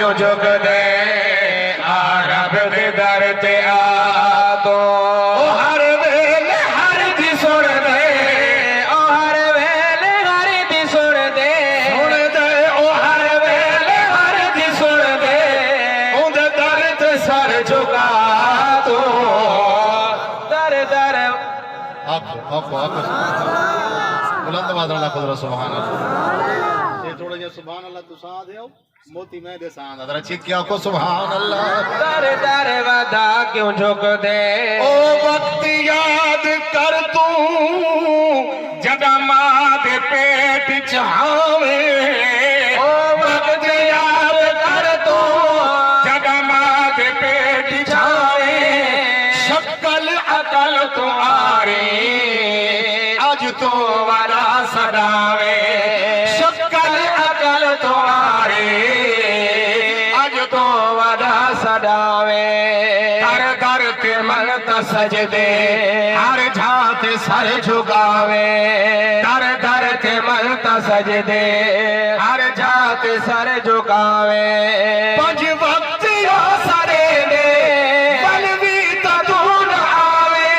کیوں جھک دے رب دے در تے آ تو ہر ویلے ہر دی سن دے ہر ویلے ہر دی سن دے ہر ویلے ہر دی سن دے اندر در تے سر جھکا تو در در آکو بلند آواز اللہ قدر سبحان اللہ یہ تھوڑا جا سبحان اللہ تو ساتھ ہے موتی میں دے سان ادھر چیک کیا کو سبحان اللہ در در ودا کیوں جھک دے او وقت یاد کر تو جدا ماں دے پیٹ چاہوے او وقت یاد کر تو جدا ماں دے پیٹ چاہوے شکل عقل تو آرے آج تو ورا سڑاوے شکل عقل تو آرے آج تو ودا سڑاوے در در تے منت سجدے ہر جھات سر جھکاوے در در تے منت سجدے ہر جات سر جھکاوے پنج وقت یا سرے دے بلوی تدون آوے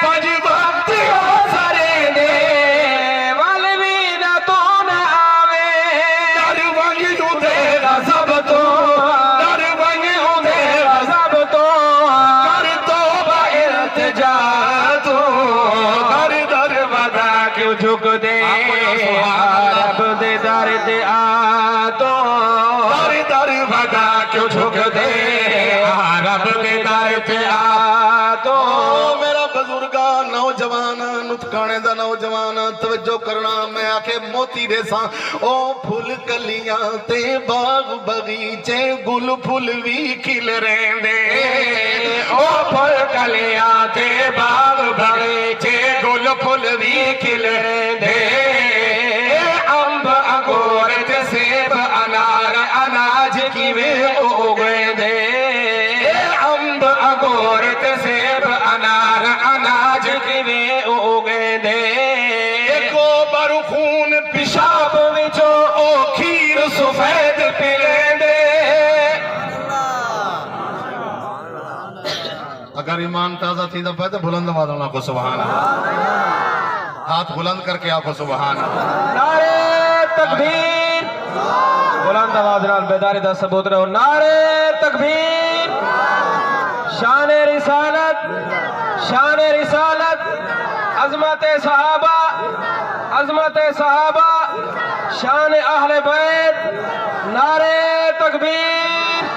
پنج وقت یا سرے دے بلوی تدون آوے در ونگ یوں دے غضب تو در ونگ دے غضب تو کر توبہ التجا تو در در ودا کیوں جھک دے رب دے در تے آ تو در در ودا کیوں جھک دے رب دے در تے آ تو میرا بزرگا نوجوان نتکانے دا نوجوان توجہ کرنا میں آکے موتی دے ساں او پھل کلیاں تے باغ بغیچے گل پھل وی کھل رہن دے او پھل کلیاں تے باغ بغیچے گل پھل وی کھل دے امب انگور تے سیب انار اناج کیویں اگے دے امب انگور تے سیب انار اناج کیویں اگے دے ایکو بر خون پیشاب وچوں او کھیر سفید پلے دے اگر ایمان تازہ تھی تو پہتے بلند آواز اللہ کو سبحان اللہ ہاتھ بلند کر کے آپ کو سبحان اللہ نعرے تکبیر بلند آواز نال بیداری دا ثبوت رہو نعرے تکبیر شان رسالت شان رسالت عظمت صحابہ عظمت صحابہ شان اہل بیت نعرے تکبیر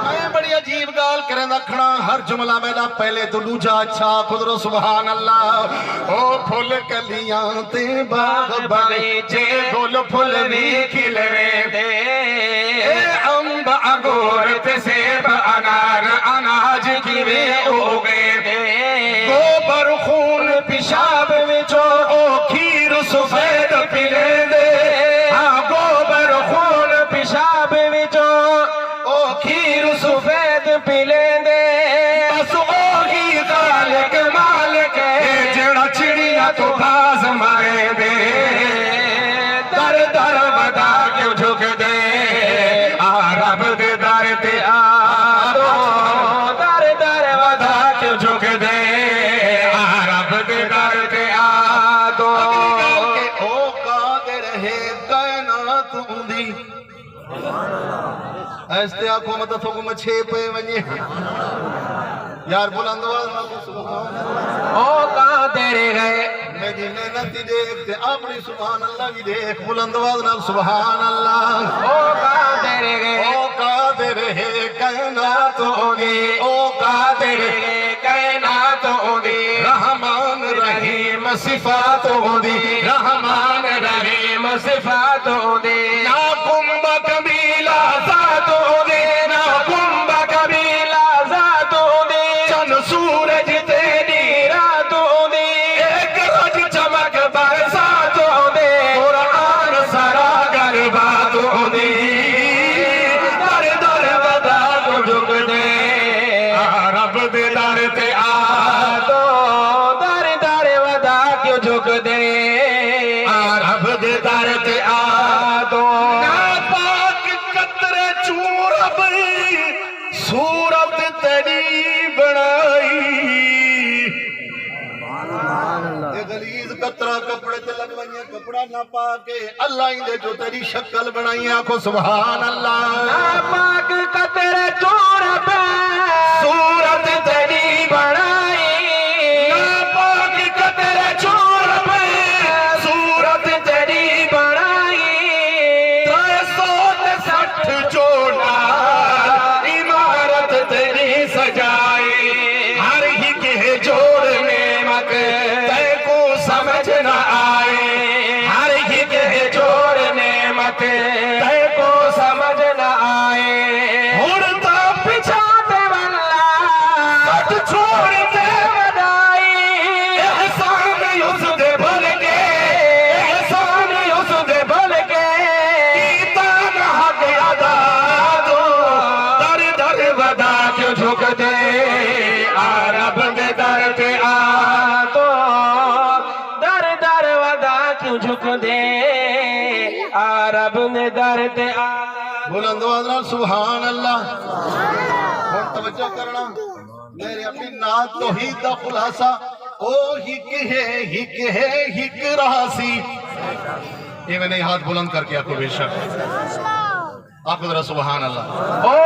میں بڑی عجیب گال کریں دکھنا ہر جملہ میں دا پہلے تو دوجا اچھا قدر سبحان اللہ او پھل کلیاں تے باغ بغیچے گل پھل بھی کھل رہے دے امب انگور تے سیب انار اناج کیویں اگے دے گوبر خون پیشاب وچوں او کھیر سفید پلے دے ہاں گوبر خون پیشاب وچوں او کھیر سفید پلے دے بس اوہی خالق مالک ہے جڑا چڑیا تو باز مارے دے در در ودا کیوں جھک دے رب دے در تے آ تو در در ودا کیوں جھک دے رب دے در تے آ تو او قادر ہے کائنات دی ایستے آنکھوں میں تفقوں میں چھے پہ ونی یار بلند آواز او قادر ہے میری محنتی دیکھتے اپنی سبحان اللہ بھی دیکھ بلند آواز نال سبحان اللہ او قادر ہے او قادر ہے کائنات دی او قادر ہے کائنات دی رحمان رحیم صفات دی رحمان رحیم صفات دی نا کنب قبیلہ ذات دی نا کنب قبیلہ ذات دی چند سورج تیری رات دی ایک روز چمک برسات دی قرآن سرا گربات دی در در ودا کو جھک دے رب دے در تے آ تو در در ودا کیوں جھک دے رب دے در تے آ تو ناپاک قطرے چور تیری بنائی غلیظ قطرہ کپڑے تے لگوائیاں کپڑا نہ پا کے اللہ ہی دے جو تیری شکل بنائی آنکھو سبحان اللہ پاک قطرے چور پہ صورت تیری بنائی پاک قطرے چور پہ صورت تیری بنائی 360 جوڑا عمارت تیری سجائی ہر ہی کے جوڑ نعمت تے کو سمجھ نہ آئے ہر ہی کے جوڑ نعمت تے کو سمجھ نہ آئے اڑتا پچھاتے والا سٹ چھوڑتے ودائی احسان اس دے بھول کے احسان اس دے بھول کے کیتا نہ حق ادا تو در در ودا کیوں جھک دے رب دے در پہ آ تو در در ودا کیوں جھک دے رب نے در پہ آ بلند آواز سبحان اللہ اور توجہ کرنا میرے اپنی نعت توحید دا خلاصہ او ہک ہے ہک راسی یہ میں نے ہاتھ بلند کر کے آپ کو بے شک آپ کو ذرا سبحان اللہ او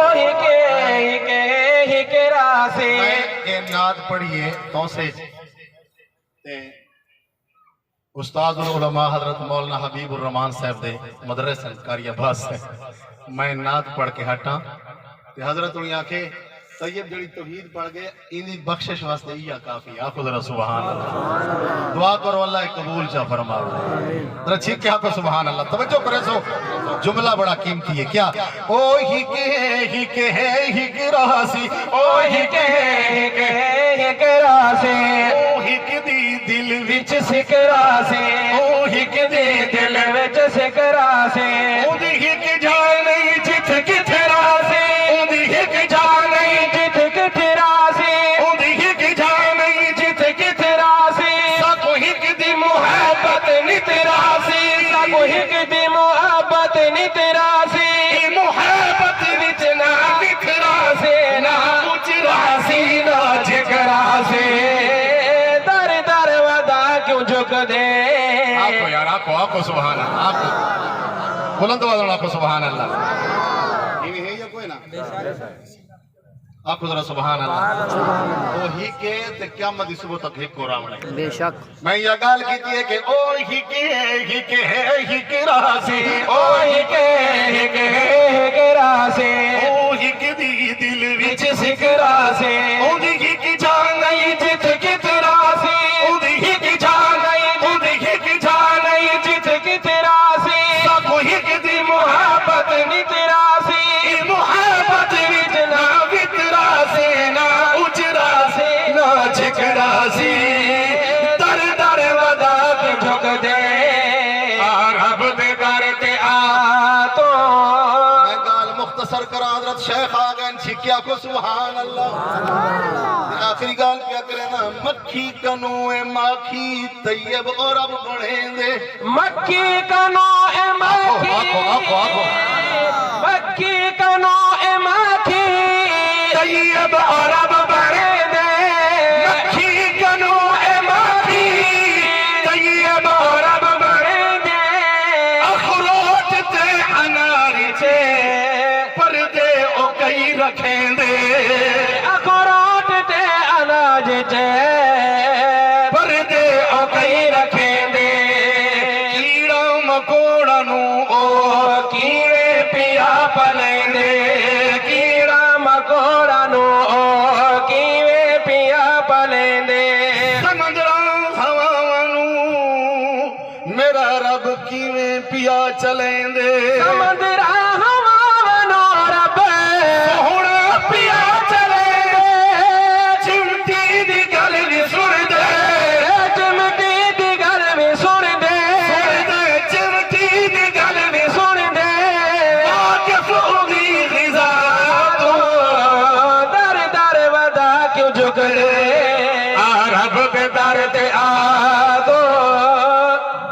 ہک راسے یہ نعت پڑھیے تو سے استاد العلماء حضرت مولانا حبیب الرحمان صاحب دے مدرسہ کاری عباس سے میں نعت پڑھ کے ہٹا کہ حضرت انہیں آکھے طیب جڑی توحید پڑھ گئے انہی بخشش واسطے ہی کافی آپ کو ذرا سبحان اللہ دعا کرو اللہ قبول چا فرماؤ ذرا چھیک کے آپ کو سبحان اللہ توجہ کرے سو جملہ بڑا قیمتی ہے کیا او ہک ہے ہک راسی او ہک راسے او ہک دی دل وچ سکرا سے او ہک دے دل وچ سکرا سے او دی ہک جائے نہیں جت کتھے راسے او دی ہک جائے نہیں جت کتھے راسے او دی ہک جائے نہیں جت کتھے راسے ساکو ہک دی محبت نی تیرا سی ساکو ہک دی محبت نی تیرا سی محبت وچ نہ بکھرا سے نہ اچرا سی نہ جھکرا سے در در ودا کیوں جھک دے آپ کو یار آپ کو سبحان اللہ آپ کو بلند آواز آپ کو سبحان اللہ یہ ہے یا کوئی نا آپ کو ذرا سبحان اللہ او ہی کے تے قیامت دی صبح تک ہک کو راوڑے بے شک میں یہ گال کیتی ہے کہ او ہک ہے ہک راسی او ہک راسے او ہک دی دل وچ وچ سکرا سے او دی ہک جان نہیں جت کترا سے او دی ہک جان او دی ہک جان نہیں جت کترا سے سب ہک دی محبت نی تیرا سی محبت وچ نہ وترا سے نہ اچرا سے نہ جھکرا سی در در ودا کے جھک دے رب دے در تے آ تو میں گال مختصر کرا حضرت شیخ آگئن چھکیا کو سبحان اللہ آخری گال کیا کرنا مکھی کنو ماکھی طیب اور اب بڑھیں دے مکی کنو اے مکی آکھو مکی کنو اے مکی طیب اور اب بڑھے دے مکی کنو اے مکی طیب اور اب بڑھے دے اخروٹ تے اناری چھے پردے او کئی رکھیں دے اخروٹ تے اناج چھے پردے او کئی رکھیں دے کیڑا مکوڑا نو او کیڑے پیا پلیں دے کیڑا مکوڑا نو او کیڑے پیا پلیں دے سمندراں ہواواں نو میرا رب کیویں پیا چلیں دے سمندر